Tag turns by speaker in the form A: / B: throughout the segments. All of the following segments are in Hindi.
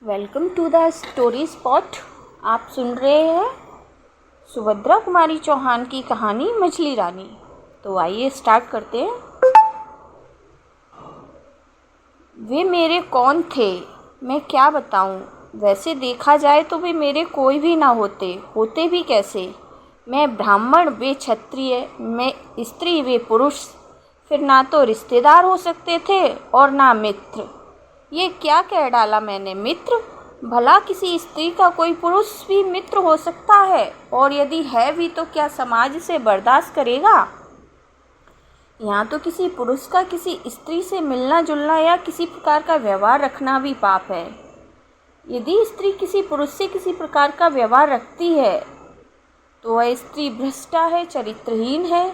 A: Welcome to the story spot. आप सुन रहे हैं सुभद्रा कुमारी चौहान की कहानी मछली रानी। तो आइए स्टार्ट करते हैं। वे मेरे कौन थे, मैं क्या बताऊं। वैसे देखा जाए तो वे मेरे कोई भी ना होते भी कैसे। मैं ब्राह्मण, वे क्षत्रिय, मैं स्त्री, वे पुरुष। फिर ना तो रिश्तेदार हो सकते थे और ना मित्र। ये क्या कह डाला मैंने, मित्र। भला किसी स्त्री का कोई पुरुष भी मित्र हो सकता है, और यदि है भी तो क्या समाज इसे बर्दाश्त करेगा। यहाँ तो किसी पुरुष का किसी स्त्री से मिलना जुलना या किसी प्रकार का व्यवहार रखना भी पाप है। यदि स्त्री किसी पुरुष से किसी प्रकार का व्यवहार रखती है तो वह स्त्री भ्रष्टा है, चरित्रहीन है।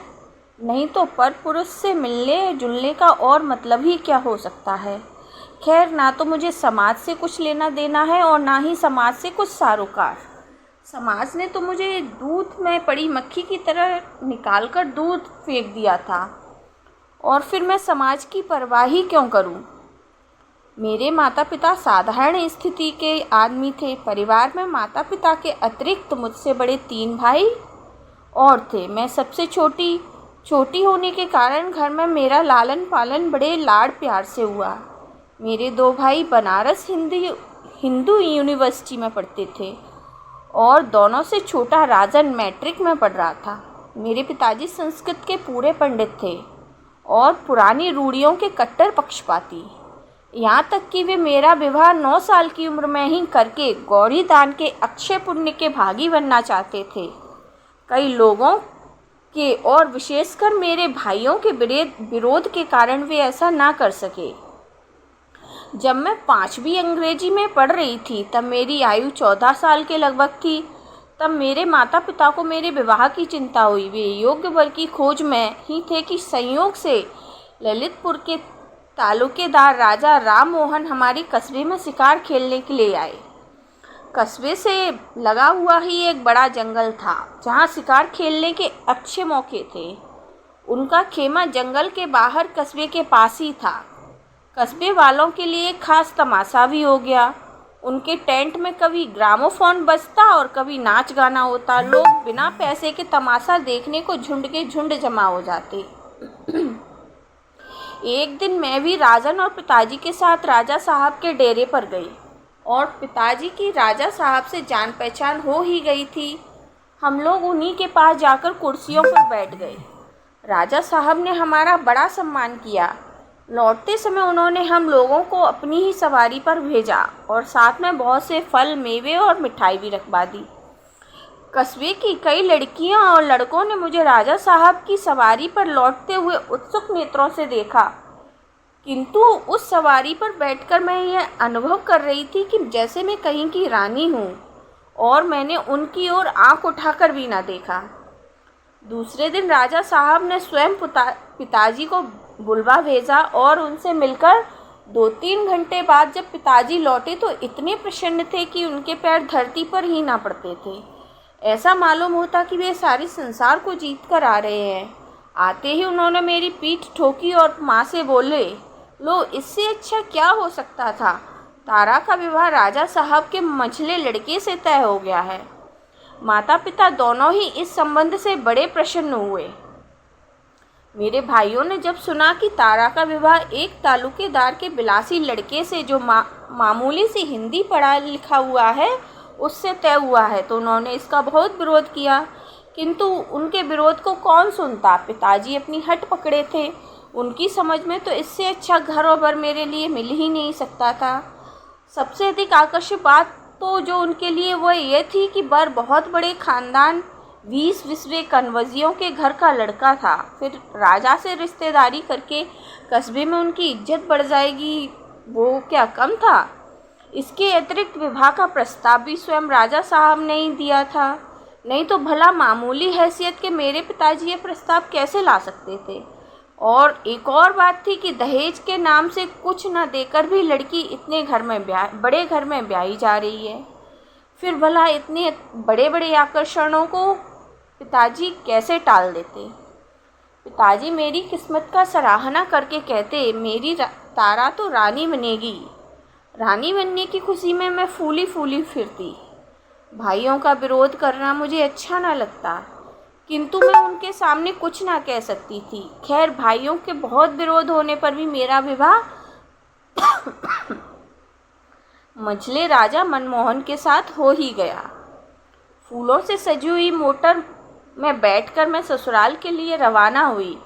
A: नहीं तो पर पुरुष से मिलने जुलने का और मतलब ही क्या हो सकता है। खैर, ना तो मुझे समाज से कुछ लेना देना है और ना ही समाज से कुछ सरोकार। समाज ने तो मुझे दूध में पड़ी मक्खी की तरह निकाल कर दूध फेंक दिया था, और फिर मैं समाज की परवाह ही क्यों करूं। मेरे माता पिता साधारण स्थिति के आदमी थे। परिवार में माता पिता के अतिरिक्त मुझसे बड़े 3 भाई और थे। मैं सबसे छोटी होने के कारण घर में मेरा लालन पालन बड़े लाड़ प्यार से हुआ। मेरे 2 भाई बनारस हिंदू यूनिवर्सिटी में पढ़ते थे और दोनों से छोटा राजन मैट्रिक में पढ़ रहा था। मेरे पिताजी संस्कृत के पूरे पंडित थे और पुरानी रूढ़ियों के कट्टर पक्षपाती। यहाँ तक कि वे मेरा विवाह 9 साल की उम्र में ही करके गौरी दान के अक्षय पुण्य के भागी बनना चाहते थे। कई लोगों के और विशेषकर मेरे भाइयों के विरोध के कारण वे ऐसा ना कर सके। जब मैं 5वीं अंग्रेजी में पढ़ रही थी तब मेरी आयु 14 साल के लगभग थी। तब मेरे माता पिता को मेरे विवाह की चिंता हुई। वे योग्य वर की खोज में ही थे कि संयोग से ललितपुर के तालुकेदार राजा राम मोहन हमारे कस्बे में शिकार खेलने के लिए आए। कस्बे से लगा हुआ ही एक बड़ा जंगल था जहाँ शिकार खेलने के अच्छे मौके थे। उनका खेमा जंगल के बाहर कस्बे के पास ही था। कस्बे वालों के लिए एक खास तमाशा भी हो गया। उनके टेंट में कभी ग्रामोफोन बजता और कभी नाच गाना होता। लोग बिना पैसे के तमाशा देखने को झुंड के झुंड जमा हो जाते। एक दिन मैं भी राजन और पिताजी के साथ राजा साहब के डेरे पर गई, और पिताजी की राजा साहब से जान पहचान हो ही गई थी। हम लोग उन्हीं के पास जाकर कुर्सियों पर बैठ गए। राजा साहब ने हमारा बड़ा सम्मान किया। लौटते समय उन्होंने हम लोगों को अपनी ही सवारी पर भेजा और साथ में बहुत से फल, मेवे और मिठाई भी रखवा दी। कस्बे की कई लड़कियां और लड़कों ने मुझे राजा साहब की सवारी पर लौटते हुए उत्सुक नेत्रों से देखा, किंतु उस सवारी पर बैठकर मैं यह अनुभव कर रही थी कि जैसे मैं कहीं की रानी हूँ, और मैंने उनकी ओर आंख उठाकर भी ना देखा। दूसरे दिन राजा साहब ने स्वयं पिताजी को बुलवा भेजा और उनसे मिलकर 2-3 घंटे बाद जब पिताजी लौटे तो इतने प्रसन्न थे कि उनके पैर धरती पर ही ना पड़ते थे। ऐसा मालूम होता कि वे सारे संसार को जीत कर आ रहे हैं। आते ही उन्होंने मेरी पीठ ठोकी और माँ से बोले, लो, इससे अच्छा क्या हो सकता था। तारा का विवाह राजा साहब के मझले लड़के से तय हो गया है। माता पिता दोनों ही इस संबंध से बड़े प्रसन्न हुए। मेरे भाइयों ने जब सुना कि तारा का विवाह एक तालुकेदार के बिलासी लड़के से जो मामूली सी हिंदी पढ़ा लिखा हुआ है उससे तय हुआ है, तो उन्होंने इसका बहुत विरोध किया। किंतु उनके विरोध को कौन सुनता। पिताजी अपनी हट पकड़े थे। उनकी समझ में तो इससे अच्छा घर और बर मेरे लिए मिल ही नहीं सकता था। सबसे अधिक आकर्षक बात तो जो उनके लिए वह यह थी कि बर बहुत बड़े खानदान 20 कन्वजियों के घर का लड़का था। फिर राजा से रिश्तेदारी करके कस्बे में उनकी इज्जत बढ़ जाएगी, वो क्या कम था। इसके अतिरिक्त विवाह का प्रस्ताव भी स्वयं राजा साहब ने ही दिया था। नहीं तो भला मामूली हैसियत के मेरे पिताजी ये प्रस्ताव कैसे ला सकते थे। और एक और बात थी कि दहेज के नाम से कुछ न देकर भी लड़की इतने बड़े घर में ब्याही जा रही है। फिर भला इतने बड़े बड़े आकर्षणों को पिताजी कैसे टाल देते। पिताजी मेरी किस्मत का सराहना करके कहते, मेरी तारा तो रानी बनेगी। रानी बनने की खुशी में मैं फूली फूली फिरती। भाइयों का विरोध करना मुझे अच्छा ना लगता, किंतु मैं उनके सामने कुछ ना कह सकती थी। खैर, भाइयों के बहुत विरोध होने पर भी मेरा विवाह मंझले राजा मनमोहन के साथ हो ही गया। फूलों से सजी हुई मोटर में बैठकर मैं ससुराल के लिए रवाना हुई।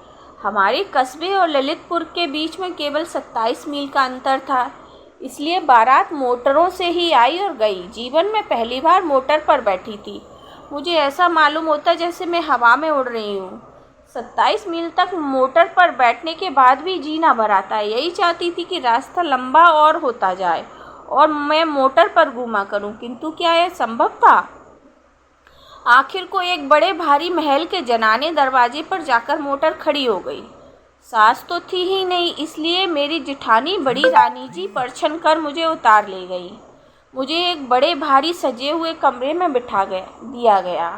A: हमारे कस्बे और ललितपुर के बीच में केवल 27 मील का अंतर था, इसलिए बारात मोटरों से ही आई और गई। जीवन में पहली बार मोटर पर बैठी थी। मुझे ऐसा मालूम होता जैसे मैं हवा में उड़ रही हूँ। 27 मील तक मोटर पर बैठने के बाद भी जीना भर आता। यही चाहती थी कि रास्ता लंबा और होता जाए और मैं मोटर पर घूमा करूं, किंतु क्या यह संभव था? आखिर को एक बड़े भारी महल के जनाने दरवाजे पर जाकर मोटर खड़ी हो गई। सास तो थी ही नहीं, इसलिए मेरी जिठानी बड़ी रानी जी परछन कर मुझे उतार ले गई। मुझे एक बड़े भारी सजे हुए कमरे में बिठा दिया गया।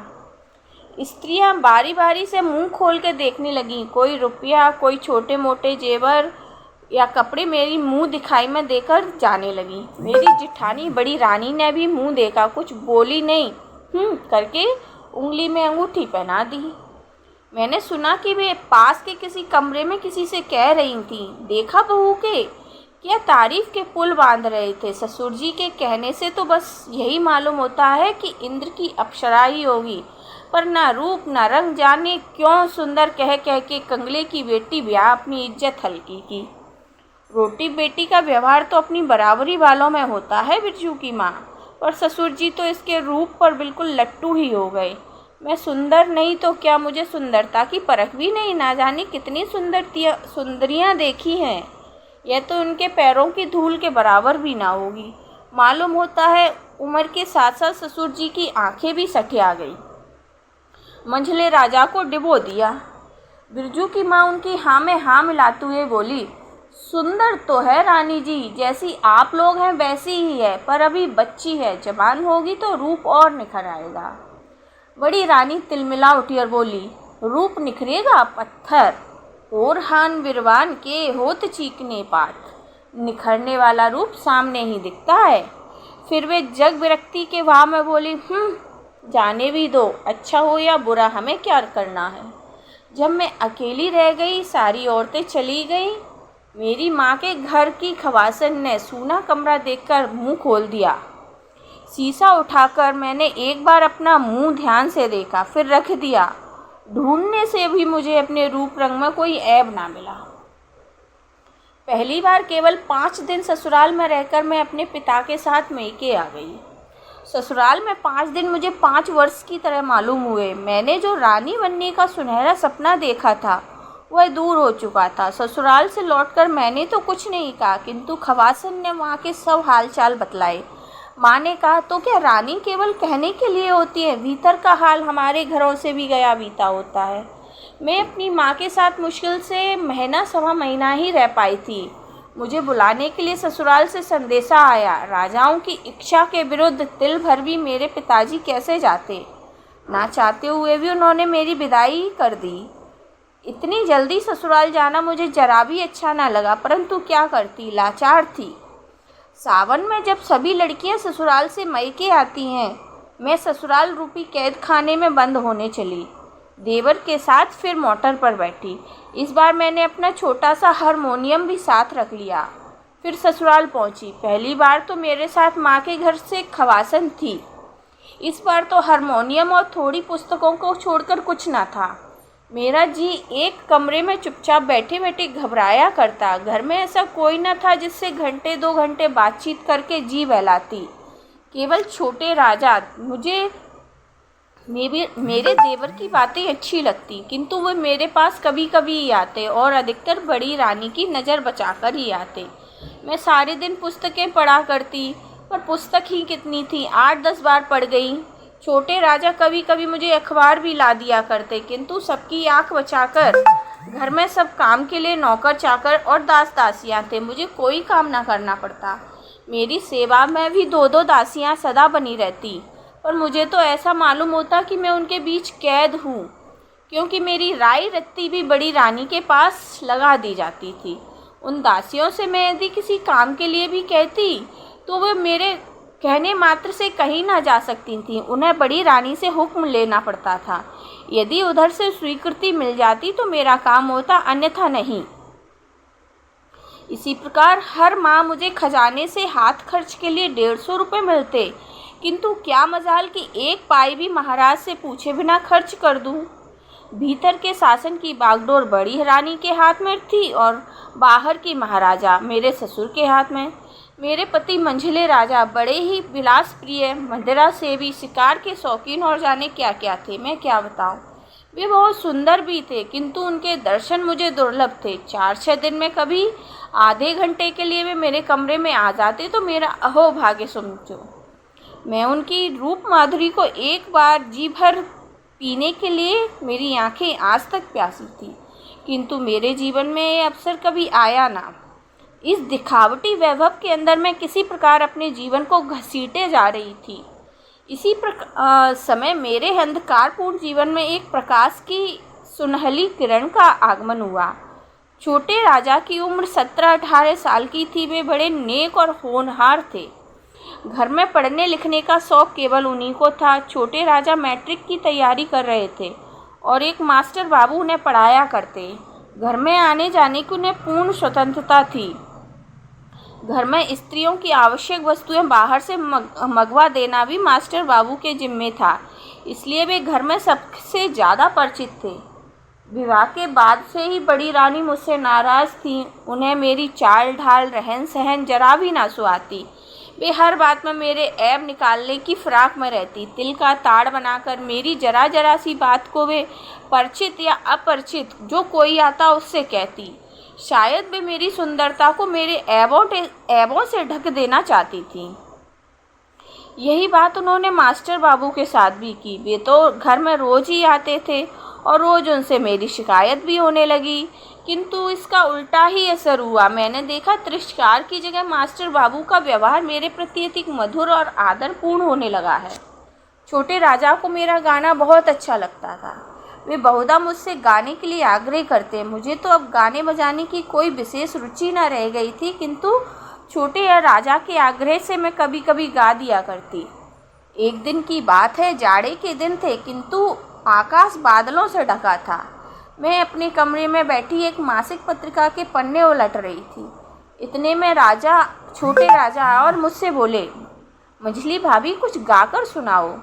A: स्त्रियां बारी बारी से मुंह खोल के देखने लगीं। कोई रुपया, कोई छोटे मोटे जेवर या कपड़े मेरी मुंह दिखाई में देकर जाने लगी। मेरी जिठानी बड़ी रानी ने भी मुंह देखा, कुछ बोली नहीं, करके उंगली में अंगूठी पहना दी। मैंने सुना कि वे पास के किसी कमरे में किसी से कह रही थी, देखा बहू के क्या तारीफ के पुल बांध रहे थे। ससुर जी के कहने से तो बस यही मालूम होता है कि इंद्र की अप्सरा ही होगी, पर ना रूप ना रंग, जाने क्यों सुंदर कह कह के कंगले की बेटी ब्याह अपनी इज्जत हल्की की। रोटी बेटी का व्यवहार तो अपनी बराबरी वालों में होता है बिरजू की माँ, पर ससुर जी तो इसके रूप पर बिल्कुल लट्टू ही हो गए। मैं सुंदर नहीं तो क्या, मुझे सुंदरता की परख भी नहीं। ना जाने कितनी सुंदरियाँ देखी हैं, यह तो उनके पैरों की धूल के बराबर भी ना होगी। मालूम होता है उम्र के साथ साथ ससुर जी की आंखें भी सठिया गई। मंझले राजा को डिबो दिया। बिरजू की माँ उनकी हाँ में हाँ मिलाते हुए बोली, सुंदर तो है रानी जी, जैसी आप लोग हैं वैसी ही है, पर अभी बच्ची है, जवान होगी तो रूप और निखर आएगा। बड़ी रानी तिलमिला उठी और बोली, रूप निखरेगा पत्थर, और हान बिरवान के होत चीकने पात। निखरने वाला रूप सामने ही दिखता है। फिर वे जग विरक्ति के भाव में बोली, जाने भी दो, अच्छा हो या बुरा हमें क्या करना है। जब मैं अकेली रह गई, सारी औरतें चली गईं, मेरी माँ के घर की खवासन ने सूना कमरा देखकर मुंह खोल दिया। शीशा उठाकर मैंने एक बार अपना मुंह ध्यान से देखा, फिर रख दिया। ढूंढने से भी मुझे अपने रूप रंग में कोई ऐब ना मिला। पहली बार केवल 5 दिन ससुराल में रहकर मैं अपने पिता के साथ मैके आ गई। ससुराल में 5 दिन मुझे 5 वर्ष की तरह मालूम हुए। मैंने जो रानी बनने का सुनहरा सपना देखा था वह दूर हो चुका था। ससुराल से लौटकर मैंने तो कुछ नहीं कहा, किंतु खवासन ने वहाँ के सब हालचाल बतलाए। माँ ने कहा, तो क्या रानी केवल कहने के लिए होती है, भीतर का हाल हमारे घरों से भी गया बीता होता है। मैं अपनी माँ के साथ मुश्किल से महीना सवा महीना ही रह पाई थी। मुझे बुलाने के लिए ससुराल से संदेशा आया। राजाओं की इच्छा के विरुद्ध तिल भर भी मेरे पिताजी कैसे जाते। ना चाहते हुए भी उन्होंने मेरी विदाई कर दी। इतनी जल्दी ससुराल जाना मुझे जरा भी अच्छा ना लगा, परंतु क्या करती, लाचार थी। सावन में जब सभी लड़कियां ससुराल से मैके आती हैं, मैं ससुराल रूपी कैद खाने में बंद होने चली। देवर के साथ फिर मोटर पर बैठी। इस बार मैंने अपना छोटा सा हारमोनियम भी साथ रख लिया। फिर ससुराल पहुंची। पहली बार तो मेरे साथ माँ के घर से खवासन थी। इस बार तो हारमोनियम और थोड़ी पुस्तकों को छोड़कर कुछ ना था। मेरा जी एक कमरे में चुपचाप बैठे बैठे घबराया करता। घर में ऐसा कोई न था जिससे घंटे 2 घंटे बातचीत करके जी बहलाती। केवल छोटे राजा मुझे मेरे देवर की बातें अच्छी लगती, किंतु वे मेरे पास कभी कभी ही आते और अधिकतर बड़ी रानी की नज़र बचाकर ही आते। मैं सारे दिन पुस्तकें पढ़ा करती, पर पुस्तक ही कितनी थी, 8-10 बार पढ़ गई। छोटे राजा कभी कभी मुझे अखबार भी ला दिया करते, किंतु सबकी आंख बचाकर घर में सब काम के लिए नौकर चाकर और दास दासियाँ थे। मुझे कोई काम ना करना पड़ता। मेरी सेवा में भी 2-2 दासियाँ सदा बनी रहती, पर मुझे तो ऐसा मालूम होता कि मैं उनके बीच कैद हूँ, क्योंकि मेरी राय रत्ती भी बड़ी रानी के पास लगा दी जाती थी। उन दासियों से मैं यदि किसी काम के लिए भी कहती तो वे मेरे कहने मात्र से कहीं ना जा सकती थीं। उन्हें बड़ी रानी से हुक्म लेना पड़ता था। यदि उधर से स्वीकृति मिल जाती तो मेरा काम होता, अन्यथा नहीं। इसी प्रकार हर माह मुझे खजाने से हाथ खर्च के लिए 150 रुपये मिलते, किंतु क्या मजाल कि एक पाई भी महाराज से पूछे बिना खर्च कर दूं। भीतर के शासन की बागडोर बड़ी रानी के हाथ में थी और बाहर की महाराजा मेरे ससुर के हाथ में। मेरे पति मंझले राजा बड़े ही विलास प्रिय, मदिरा सेवी, शिकार के शौकीन और जाने क्या क्या थे, मैं क्या बताऊं। वे बहुत सुंदर भी थे, किंतु उनके दर्शन मुझे दुर्लभ थे। 4-6 दिन में कभी आधे घंटे के लिए वे मेरे कमरे में आ जाते तो मेरा अहोभाग्य समझो। मैं उनकी रूप माधुरी को एक बार जी भर पीने के लिए मेरी आंखें आज तक प्यासी थी, किंतु मेरे जीवन में ये अवसर कभी आया ना। इस दिखावटी वैभव के अंदर मैं किसी प्रकार अपने जीवन को घसीटे जा रही थी। इसी समय मेरे अंधकारपूर्ण जीवन में एक प्रकाश की सुनहली किरण का आगमन हुआ। छोटे राजा की उम्र 17-18 साल की थी। वे बड़े नेक और होनहार थे। घर में पढ़ने लिखने का शौक केवल उन्हीं को था। छोटे राजा मैट्रिक की तैयारी कर रहे थे और एक मास्टर बाबू उन्हें पढ़ाया करते। घर में आने जाने की उन्हें पूर्ण स्वतंत्रता थी। घर में स्त्रियों की आवश्यक वस्तुएं बाहर से मंगवा देना भी मास्टर बाबू के जिम्मे था, इसलिए वे घर में सबसे ज़्यादा परिचित थे। विवाह के बाद से ही बड़ी रानी मुझसे नाराज़ थी। उन्हें मेरी चाल ढाल, रहन सहन जरा भी ना सुहाती। वे हर बात में मेरे ऐब निकालने की फिराक में रहती। तिल का ताड़ बनाकर मेरी जरा जरा सी बात को वे परिचित या अपरिचित जो कोई आता उससे कहती। शायद वे मेरी सुंदरता को मेरे ऐबों से ढक देना चाहती थी। यही बात उन्होंने मास्टर बाबू के साथ भी की। वे तो घर में रोज़ ही आते थे और रोज़ उनसे मेरी शिकायत भी होने लगी, किंतु इसका उल्टा ही असर हुआ। मैंने देखा तिरस्कार की जगह मास्टर बाबू का व्यवहार मेरे प्रति अधिक मधुर और आदरपूर्ण होने लगा है। छोटे राजा को मेरा गाना बहुत अच्छा लगता था। वे बहुधा मुझसे गाने के लिए आग्रह करते। मुझे तो अब गाने बजाने की कोई विशेष रुचि न रह गई थी, किंतु छोटे राजा के आग्रह से मैं कभी कभी गा दिया करती। एक दिन की बात है, जाड़े के दिन थे, किंतु आकाश बादलों से ढका था। मैं अपने कमरे में बैठी एक मासिक पत्रिका के पन्ने उलट रही थी। इतने में छोटे राजा आए और मुझसे बोले, मंझली भाभी कुछ गाकर सुनाओ।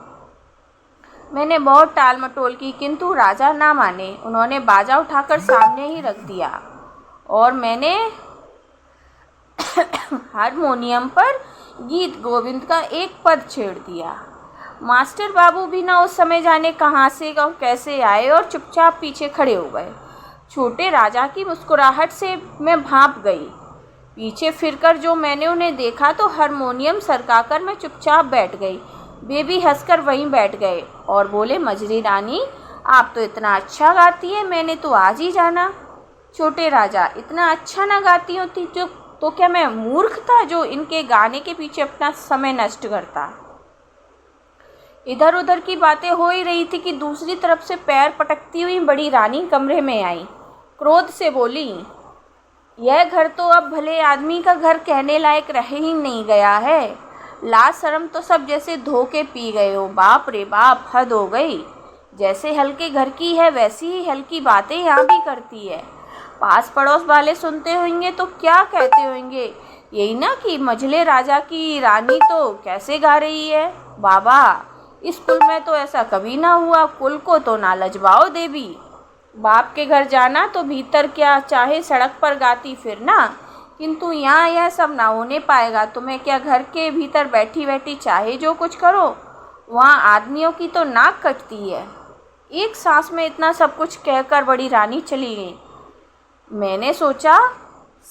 A: मैंने बहुत टाल मटोल की, किंतु राजा ना माने। उन्होंने बाजा उठाकर सामने ही रख दिया और मैंने हारमोनियम पर गीत गोविंद का एक पद छेड़ दिया। मास्टर बाबू भी ना उस समय जाने कहाँ से और कैसे आए और चुपचाप पीछे खड़े हो गए। छोटे राजा की मुस्कुराहट से मैं भांप गई। पीछे फिरकर जो मैंने उन्हें देखा तो हारमोनियम सरकाकर मैं चुपचाप बैठ गई। वे भी हंसकर वहीं बैठ गए और बोले, मझली रानी आप तो इतना अच्छा गाती है, मैंने तो आज ही जाना। छोटे राजा, इतना अच्छा ना गाती होती तो क्या मैं मूर्ख था जो इनके गाने के पीछे अपना समय नष्ट करता। इधर उधर की बातें हो ही रही थी कि दूसरी तरफ से पैर पटकती हुई बड़ी रानी कमरे में आई। क्रोध से बोली, यह घर तो अब भले आदमी का घर कहने लायक रह ही नहीं गया है। लाज शर्म तो सब जैसे धो के पी गए हो। बाप रे बाप, हद हो गई। जैसे हल्के घर की है वैसी ही हल्की बातें यहाँ भी करती है। पास पड़ोस वाले सुनते होंगे तो क्या कहते होंगे, यही ना कि मझले राजा की रानी तो कैसे गा रही है। बाबा, इस कुल में तो ऐसा कभी ना हुआ। कुल को तो ना लजवाओ देवी। बाप के घर जाना तो भीतर क्या, चाहे सड़क पर गाती फिरना, किंतु यहाँ यह सब ना होने पाएगा। तुम्हें क्या घर के भीतर बैठी बैठी चाहे जो कुछ करो, वहाँ आदमियों की तो नाक कटती है। एक सांस में इतना सब कुछ कहकर बड़ी रानी चली गई। मैंने सोचा,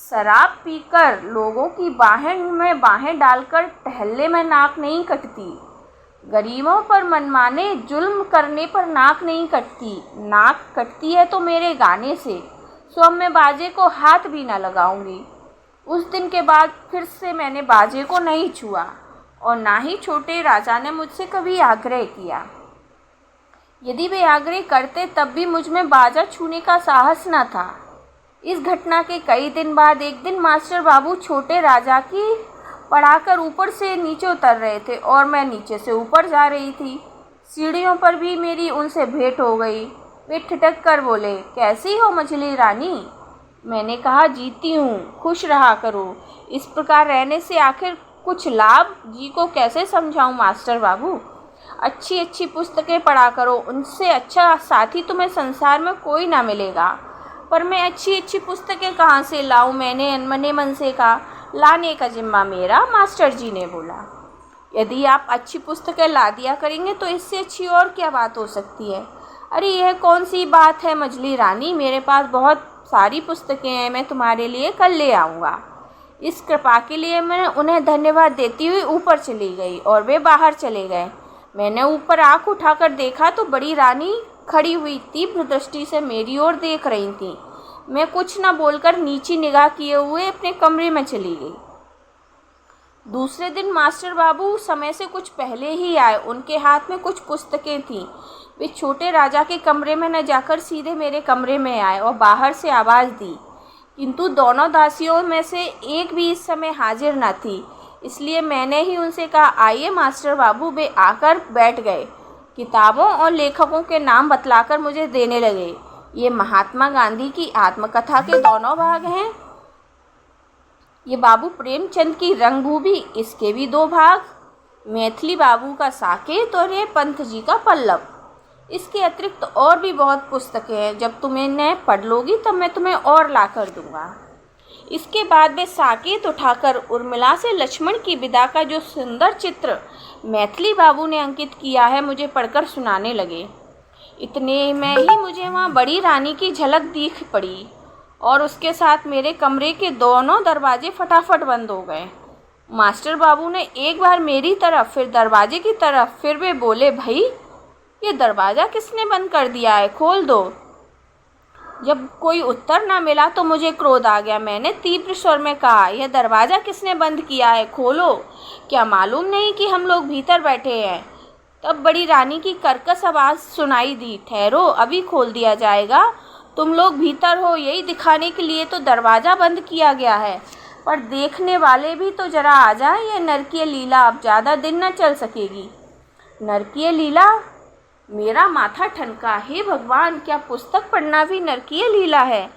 A: शराब पीकर लोगों की बाहें में बाहें डालकर टहलने में नाक नहीं कटती। गरीबों पर मनमाने जुल्म करने पर नाक नहीं कटती। नाक कटती है तो मेरे गाने से। सो अब मैं बाजे को हाथ भी ना लगाऊंगी। उस दिन के बाद फिर से मैंने बाजे को नहीं छुआ और ना ही छोटे राजा ने मुझसे कभी आग्रह किया। यदि वे आग्रह करते तब भी मुझ में बाजा छूने का साहस न था। इस घटना के कई दिन बाद एक दिन मास्टर बाबू छोटे राजा की पढ़ाकर ऊपर से नीचे उतर रहे थे और मैं नीचे से ऊपर जा रही थी। सीढ़ियों पर भी मेरी उनसे भेंट हो गई। वे ठिठक कर बोले, कैसी हो मछली रानी? मैंने कहा, जीती हूँ, खुश रहा करो। इस प्रकार रहने से आखिर कुछ लाभ जी को कैसे समझाऊँ मास्टर बाबू? अच्छी अच्छी पुस्तकें पढ़ा करो, उनसे अच्छा साथी तुम्हें संसार में कोई ना मिलेगा। पर मैं अच्छी अच्छी पुस्तकें कहाँ से लाऊं? मैंने अनमने मन से कहा। लाने का जिम्मा मेरा, मास्टर जी ने बोला। यदि आप अच्छी पुस्तकें ला दिया करेंगे तो इससे अच्छी और क्या बात हो सकती है? अरे यह कौन सी बात है मछली रानी, मेरे पास बहुत सारी पुस्तकें हैं, मैं तुम्हारे लिए कल ले आऊँगा। इस कृपा के लिए मैं उन्हें धन्यवाद देती हुई ऊपर चली गई और वे बाहर चले गए। मैंने ऊपर आँख उठाकर देखा तो बड़ी रानी खड़ी हुई तीव्र दृष्टि से मेरी ओर देख रही थी। मैं कुछ न बोलकर नीची निगाह किए हुए अपने कमरे में चली गई। दूसरे दिन मास्टर बाबू समय से कुछ पहले ही आए। उनके हाथ में कुछ पुस्तकें थीं। वे छोटे राजा के कमरे में न जाकर सीधे मेरे कमरे में आए और बाहर से आवाज़ दी, किंतु दोनों दासियों में से एक भी इस समय हाजिर न थी। इसलिए मैंने ही उनसे कहा, आइए मास्टर बाबू। वे आकर बैठ गए। किताबों और लेखकों के नाम बतलाकर मुझे देने लगे। ये महात्मा गांधी की आत्मकथा के दोनों भाग हैं। ये बाबू प्रेमचंद की रंगभूमि, इसके भी 2 भाग। मैथिली बाबू का साकेत और ये पंत जी का पल्लव। इसके अतिरिक्त और भी बहुत पुस्तकें हैं। जब तुम इन्हें पढ़ लोगी तब मैं तुम्हें और ला कर दूंगा। इसके बाद वे साकेत उठाकर उर्मिला से लक्ष्मण की विदा का जो सुंदर चित्र मैथिली बाबू ने अंकित किया है मुझे पढ़कर सुनाने लगे। इतने में ही मुझे वहाँ बड़ी रानी की झलक दिख पड़ी और उसके साथ मेरे कमरे के दोनों दरवाजे फटाफट बंद हो गए। मास्टर बाबू ने एक बार मेरी तरफ, फिर दरवाजे की तरफ, फिर वे बोले, भाई ये दरवाज़ा किसने बंद कर दिया है, खोल दो। जब कोई उत्तर ना मिला तो मुझे क्रोध आ गया। मैंने तीव्र स्वर में कहा, यह दरवाज़ा किसने बंद किया है, खोलो। क्या मालूम नहीं कि हम लोग भीतर बैठे हैं? तब बड़ी रानी की कर्कश आवाज़ सुनाई दी, ठहरो, अभी खोल दिया जाएगा। तुम लोग भीतर हो यही दिखाने के लिए तो दरवाज़ा बंद किया गया है। पर देखने वाले भी तो जरा आ जाए। यह नरकीय लीला अब ज़्यादा दिन न चल सकेगी। नरकीय लीला? मेरा माथा ठनका। हे भगवान, क्या पुस्तक पढ़ना भी नरकीय लीला है?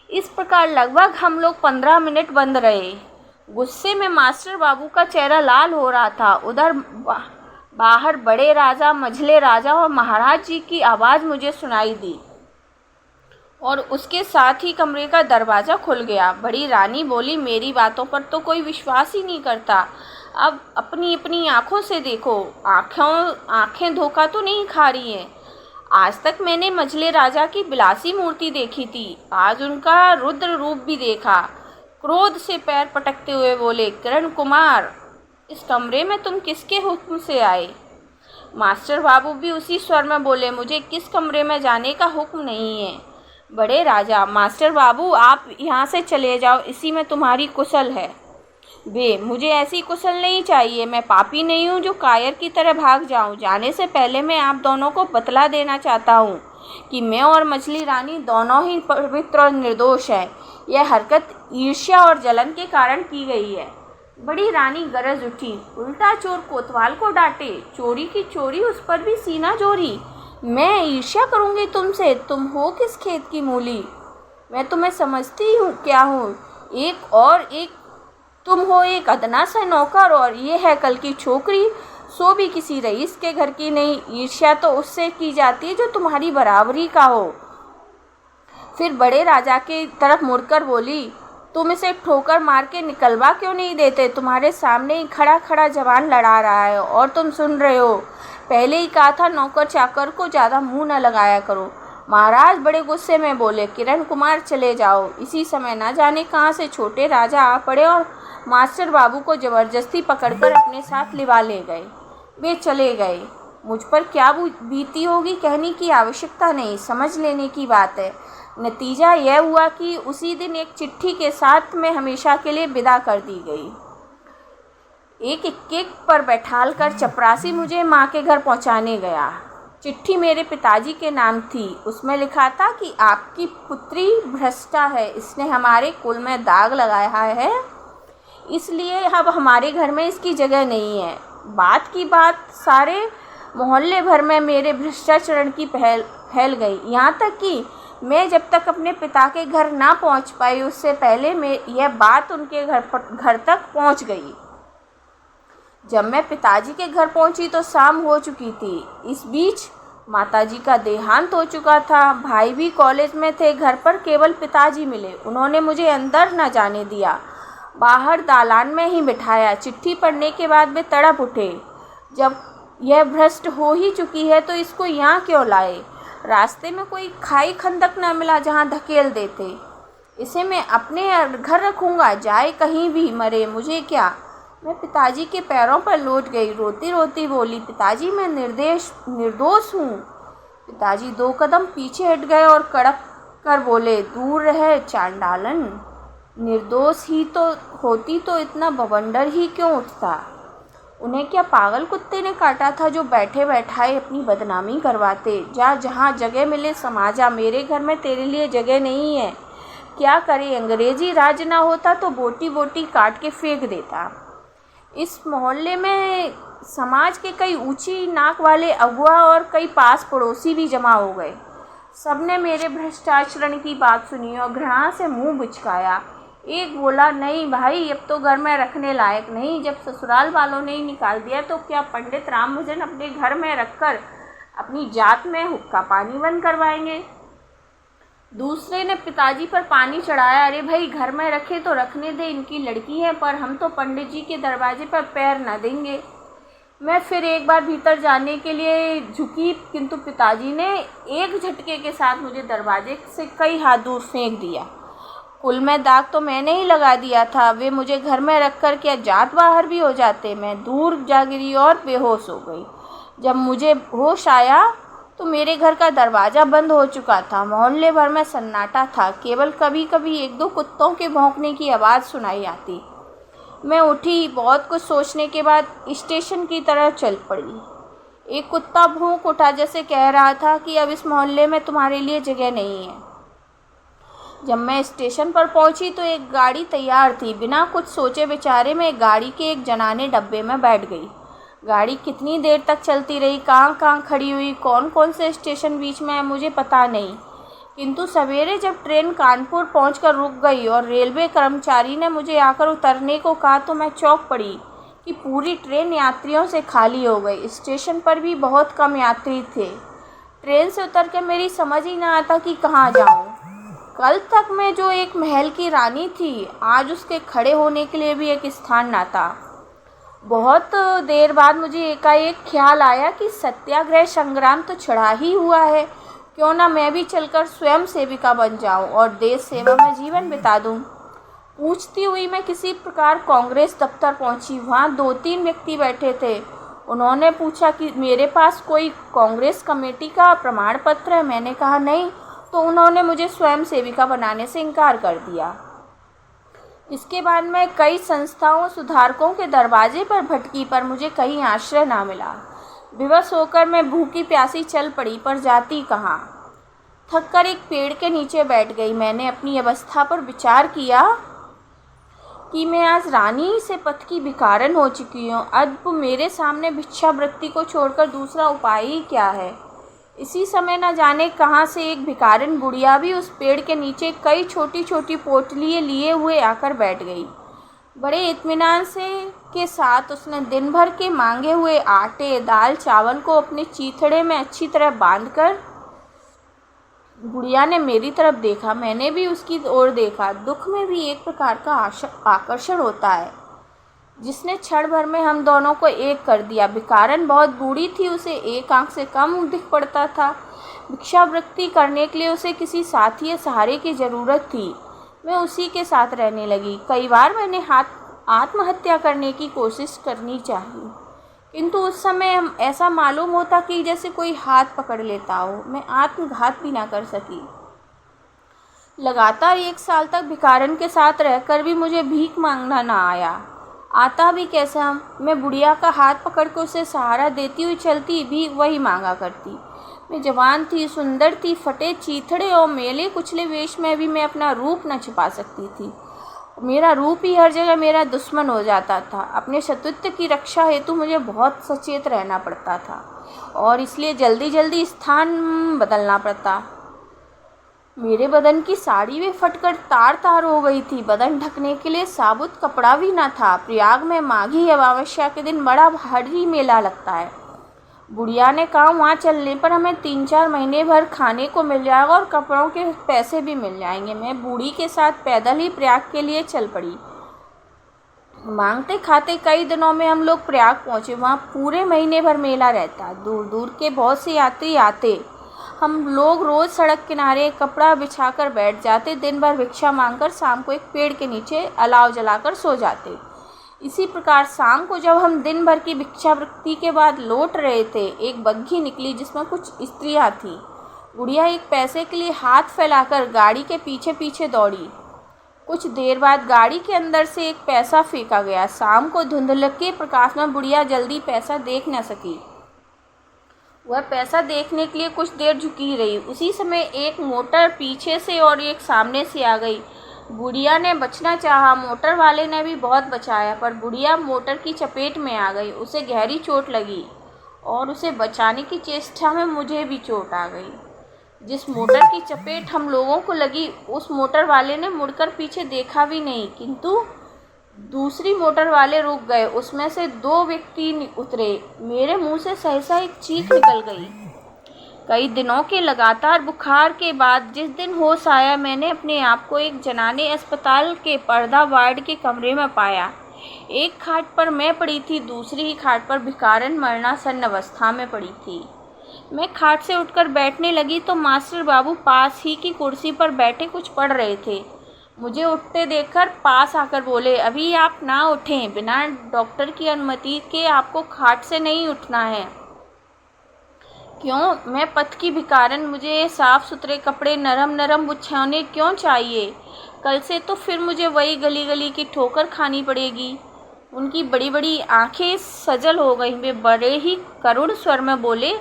A: इस प्रकार लगभग हम लोग 15 मिनट बंद रहे। गुस्से में मास्टर बाबू का चेहरा लाल हो रहा था। उधर बाहर बड़े राजा, मझले राजा और महाराज जी की आवाज़ मुझे सुनाई दी और उसके साथ ही कमरे का दरवाज़ा खुल गया। बड़ी रानी बोली, मेरी बातों पर तो कोई विश्वास ही नहीं करता। अब अपनी अपनी आँखों से देखो। आँखें धोखा तो नहीं खा रही हैं। आज तक मैंने मझले राजा की बिलासी मूर्ति देखी थी, आज उनका रुद्र रूप भी देखा। क्रोध से पैर पटकते हुए बोले, किरण कुमार, इस कमरे में तुम किसके हुक्म से आए? मास्टर बाबू भी उसी स्वर में बोले, मुझे किस कमरे में जाने का हुक्म नहीं है। बड़े राजा, मास्टर बाबू आप यहाँ से चले जाओ, इसी में तुम्हारी कुशल है। वे, मुझे ऐसी कुशल नहीं चाहिए। मैं पापी नहीं हूँ जो कायर की तरह भाग जाऊँ। जाने से पहले मैं आप दोनों को बतला देना चाहता हूँ कि मैं और मछली रानी दोनों ही पवित्र और निर्दोष है। यह हरकत ईर्ष्या और जलन के कारण की गई है। बड़ी रानी गरज उठी, उल्टा चोर कोतवाल को डांटे, चोरी की चोरी उस पर भी सीना जोरी। मैं ईर्ष्या करूँगी तुमसे? तुम हो किस खेत की मूली? मैं तुम्हें समझती हूँ क्या हूँ? तुम हो एक अदना सा नौकर और ये है कल की छोकरी, सो भी किसी रईस के घर की नहीं। ईर्ष्या तो उससे की जाती है जो तुम्हारी बराबरी का हो। फिर बड़े राजा की तरफ मुड़कर बोली, तुम इसे ठोकर मार के निकलवा क्यों नहीं देते? तुम्हारे सामने ही खड़ा खड़ा जवान लड़ा रहा है और तुम सुन रहे हो। पहले ही कहा था नौकर चाकर को ज़्यादा मुंह न लगाया करो। महाराज बड़े गुस्से में बोले, किरण कुमार चले जाओ। इसी समय न जाने कहाँ से छोटे राजा आ पड़े और मास्टर बाबू को ज़बरदस्ती पकड़कर अपने साथ लिवा ले गए। वे चले गए। मुझ पर क्या बीती होगी कहने की आवश्यकता नहीं, समझ लेने की बात है। नतीजा यह हुआ कि उसी दिन एक चिट्ठी के साथ मैं हमेशा के लिए विदा कर दी गई। एक इक्के पर बैठाल कर चपरासी मुझे माँ के घर पहुँचाने गया। चिट्ठी मेरे पिताजी के नाम थी। उसमें लिखा था कि आपकी पुत्री भ्रष्टा है, इसने हमारे कुल में दाग लगाया है, इसलिए अब हमारे घर में इसकी जगह नहीं है। बात की बात सारे मोहल्ले भर में मेरे भ्रष्टाचरण की फैल गई। यहाँ तक कि मैं जब तक अपने पिता के घर ना पहुँच पाई, उससे पहले यह बात उनके घर तक पहुँच गई। जब मैं पिताजी के घर पहुंची तो शाम हो चुकी थी। इस बीच माताजी का देहांत हो चुका था। भाई भी कॉलेज में थे। घर पर केवल पिताजी मिले। उन्होंने मुझे अंदर न जाने दिया, बाहर दालान में ही बिठाया। चिट्ठी पढ़ने के बाद वे तड़प उठे, जब यह भ्रष्ट हो ही चुकी है तो इसको यहाँ क्यों लाए। रास्ते में कोई खाई खंदक न मिला जहाँ धकेल देते। इसे मैं अपने घर रखूँगा, जाए कहीं भी, मरे मुझे क्या। मैं पिताजी के पैरों पर लौट गई। रोती रोती बोली, पिताजी मैं निर्दोष हूँ। पिताजी 2 कदम पीछे हट गए और कड़क कर बोले, दूर रहे चांडालन, निर्दोष ही तो होती तो इतना बवंडर ही क्यों उठता। उन्हें क्या पागल कुत्ते ने काटा था जो बैठे बैठाए अपनी बदनामी करवाते। जा जहाँ जगह मिले समा जा, मेरे घर में तेरे लिए जगह नहीं है। क्या करे, अंग्रेजी राज ना होता तो बोटी बोटी काट के फेंक देता। इस मोहल्ले में समाज के कई ऊंची नाक वाले अगुआ और कई पास पड़ोसी भी जमा हो गए। सबने मेरे भ्रष्टाचरण की बात सुनी और घृणा से मुंह बिचकाया। एक बोला, नहीं भाई, अब तो घर में रखने लायक नहीं। जब ससुराल वालों ने ही निकाल दिया तो क्या पंडित रामभजन अपने घर में रखकर अपनी जात में हुक्का पानी बंद करवाएंगे। दूसरे ने पिताजी पर पानी चढ़ाया, अरे भाई, घर में रखे तो रखने दे, इनकी लड़की है, पर हम तो पंडित जी के दरवाजे पर पैर न देंगे। मैं फिर एक बार भीतर जाने के लिए झुकी, किंतु पिताजी ने एक झटके के साथ मुझे दरवाजे से कई हाथ दूर फेंक दिया। कुल में दाग तो मैंने ही लगा दिया था। वे मुझे घर में रखकर क्या जात बाहर भी हो जाते। मैं दूर जा गिरी और बेहोश हो गई। जब मुझे होश आया तो मेरे घर का दरवाज़ा बंद हो चुका था। मोहल्ले भर में सन्नाटा था। केवल कभी कभी 1-2 कुत्तों के भौंकने की आवाज़ सुनाई आती। मैं उठी। बहुत कुछ सोचने के बाद स्टेशन की तरफ चल पड़ी। एक कुत्ता भौंक उठा, जैसे कह रहा था कि अब इस मोहल्ले में तुम्हारे लिए जगह नहीं है। जब मैं स्टेशन पर पहुंची तो एक गाड़ी तैयार थी। बिना कुछ सोचे विचारे मैं गाड़ी के एक जनाने डब्बे में बैठ गई। गाड़ी कितनी देर तक चलती रही, कहाँ खड़ी हुई, कौन कौन से स्टेशन बीच में है, मुझे पता नहीं। किंतु सवेरे जब ट्रेन कानपुर पहुंचकर रुक गई और रेलवे कर्मचारी ने मुझे आकर उतरने को कहा तो मैं चौंक पड़ी कि पूरी ट्रेन यात्रियों से खाली हो गई। स्टेशन पर भी बहुत कम यात्री थे। ट्रेन से उतर के मेरी समझ ही ना आता कि कहाँ जाऊँ। कल तक मैं जो एक महल की रानी थी, आज उसके खड़े होने के लिए भी एक स्थान ना था। बहुत देर बाद मुझे एकाएक ख्याल आया कि सत्याग्रह संग्राम तो छिड़ा ही हुआ है, क्यों ना मैं भी चलकर स्वयं सेविका बन जाऊं और देश सेवा में जीवन बिता दूं। पूछती हुई मैं किसी प्रकार कांग्रेस दफ्तर पहुंची। वहां 2-3 व्यक्ति बैठे थे। उन्होंने पूछा कि मेरे पास कोई कांग्रेस कमेटी का प्रमाण पत्र है। मैंने कहा नहीं, तो उन्होंने मुझे स्वयं सेविका बनाने से इनकार कर दिया। इसके बाद मैं कई संस्थाओं सुधारकों के दरवाजे पर भटकी, पर मुझे कहीं आश्रय ना मिला। विवश होकर मैं भूखी प्यासी चल पड़ी, पर जाती कहाँ। थककर एक पेड़ के नीचे बैठ गई। मैंने अपनी अवस्था पर विचार किया कि मैं आज रानी से पथ की भिखारन हो चुकी हूँ। अब मेरे सामने भिक्षावृत्ति को छोड़कर दूसरा उपाय ही क्या है। इसी समय न जाने कहाँ से एक भिखारिन बुढ़िया भी उस पेड़ के नीचे कई छोटी छोटी पोटलियाँ लिए हुए आकर बैठ गई। बड़े इत्मीनान से के साथ उसने दिन भर के मांगे हुए आटे, दाल, चावल को अपने चीथड़े में अच्छी तरह बांधकर, बुढ़िया ने मेरी तरफ देखा, मैंने भी उसकी ओर देखा। दुख में भी एक प्रकार का आकर्षण होता है जिसने क्षण भर में हम दोनों को एक कर दिया। भिखारन बहुत बूढ़ी थी, उसे एक आंख से कम दिख पड़ता था। भिक्षावृत्ति करने के लिए उसे किसी साथी या सहारे की ज़रूरत थी। मैं उसी के साथ रहने लगी। कई बार मैंने आत्महत्या करने की कोशिश करनी चाहिए, किंतु उस समय ऐसा मालूम होता कि जैसे कोई हाथ पकड़ लेता हो। मैं आत्मघात भी ना कर सकी। लगातार 1 साल तक भिखारन के साथ रहकर भी मुझे भीख मांगना ना आया। आता भी कैसा। मैं बुढ़िया का हाथ पकड़ कर उसे सहारा देती हुई चलती, भी वही मांगा करती। मैं जवान थी, सुंदर थी, फटे चीथड़े और मेले कुचले वेश में भी मैं अपना रूप न छिपा सकती थी। मेरा रूप ही हर जगह मेरा दुश्मन हो जाता था। अपने शत्रुत्व की रक्षा हेतु मुझे बहुत सचेत रहना पड़ता था और इसलिए जल्दी जल्दी स्थान बदलना पड़ता। मेरे बदन की साड़ी भी फटकर तार तार हो गई थी। बदन ढकने के लिए साबुत कपड़ा भी न था। प्रयाग में माघी अमावस्या के दिन बड़ा भारी मेला लगता है। बुढ़िया ने कहा वहाँ चलने पर हमें 3-4 महीने भर खाने को मिल जाएगा और कपड़ों के पैसे भी मिल जाएंगे। मैं बूढ़ी के साथ पैदल ही प्रयाग के लिए चल पड़ी। मांगते खाते कई दिनों में हम लोग प्रयाग पहुँचे। वहाँ पूरे महीने भर मेला रहता। दूर दूर के बहुत से यात्री आते। हम लोग रोज़ सड़क किनारे कपड़ा बिछाकर बैठ जाते। दिन भर भिक्षा मांगकर शाम को एक पेड़ के नीचे अलाव जलाकर सो जाते। इसी प्रकार शाम को जब हम दिन भर की भिक्षावृत्ति के बाद लौट रहे थे, एक बग्घी निकली जिसमें कुछ स्त्रियां थीं। बुढ़िया एक पैसे के लिए हाथ फैलाकर गाड़ी के पीछे पीछे दौड़ी। कुछ देर बाद गाड़ी के अंदर से एक पैसा फेंका गया। शाम को धुंधले के प्रकाश में बुढ़िया जल्दी पैसा देख न सकी। वह पैसा देखने के लिए कुछ देर झुकी रही। उसी समय एक मोटर पीछे से और एक सामने से आ गई। बुढ़िया ने बचना चाहा। मोटर वाले ने भी बहुत बचाया, पर बुढ़िया मोटर की चपेट में आ गई। उसे गहरी चोट लगी और उसे बचाने की चेष्टा में मुझे भी चोट आ गई। जिस मोटर की चपेट हम लोगों को लगी, उस मोटर वाले ने मुड़कर पीछे देखा भी नहीं, किंतु दूसरी मोटर वाले रुक गए। उसमें से 2 व्यक्ति उतरे। मेरे मुंह से सहसा एक चीख निकल गई। कई दिनों के लगातार बुखार के बाद जिस दिन होश आया, मैंने अपने आप को एक जनाने अस्पताल के पर्दा वार्ड के कमरे में पाया। एक खाट पर मैं पड़ी थी, दूसरी ही खाट पर भिकारन मरणासन्न अवस्था में पड़ी थी। मैं खाट से उठकर बैठने लगी तो मास्टर बाबू पास ही की कुर्सी पर बैठे कुछ पढ़ रहे थे। मुझे उठते देखकर पास आकर बोले, अभी आप ना उठें, बिना डॉक्टर की अनुमति के आपको खाट से नहीं उठना है। क्यों? मैं पथ की भिखारन, मुझे साफ़ सुथरे कपड़े, नरम नरम बिछौने क्यों चाहिए? कल से तो फिर मुझे वही गली गली की ठोकर खानी पड़ेगी। उनकी बड़ी बड़ी आंखें सजल हो गईं। वे बड़े ही करुण स्वर में बोले,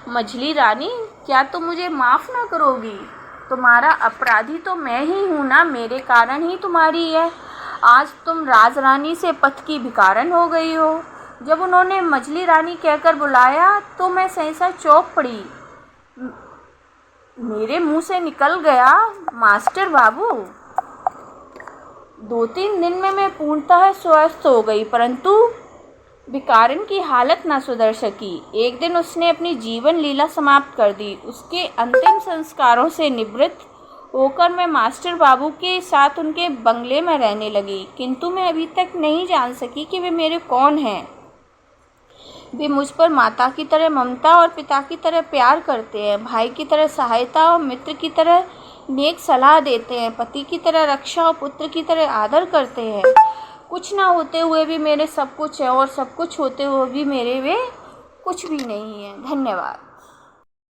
A: मझली रानी, क्या तुम मुझे माफ़ ना करोगी? तुम्हारा अपराधी तो मैं ही हूँ ना, मेरे कारण ही तुम्हारी है। आज तुम राजरानी से पथ की भिखारन हो गई हो। जब उन्होंने मझली रानी कहकर बुलाया तो मैं सहसा चौंक पड़ी। मेरे मुंह से निकल गया, मास्टर बाबू। 2-3 दिन में मैं पूर्णतः स्वस्थ हो गई, परंतु भिखारन की हालत न सुधर सकी। एक दिन उसने अपनी जीवन लीला समाप्त कर दी। उसके अंतिम संस्कारों से निवृत्त होकर मैं मास्टर बाबू के साथ उनके बंगले में रहने लगी, किंतु मैं अभी तक नहीं जान सकी कि वे मेरे कौन हैं। वे मुझ पर माता की तरह ममता और पिता की तरह प्यार करते हैं, भाई की तरह सहायता और मित्र की तरह नेक सलाह देते हैं, पति की तरह रक्षा और पुत्र की तरह आदर करते हैं। कुछ ना होते हुए भी मेरे सब कुछ है और सब कुछ होते हुए भी मेरे वे कुछ भी नहीं है। धन्यवाद।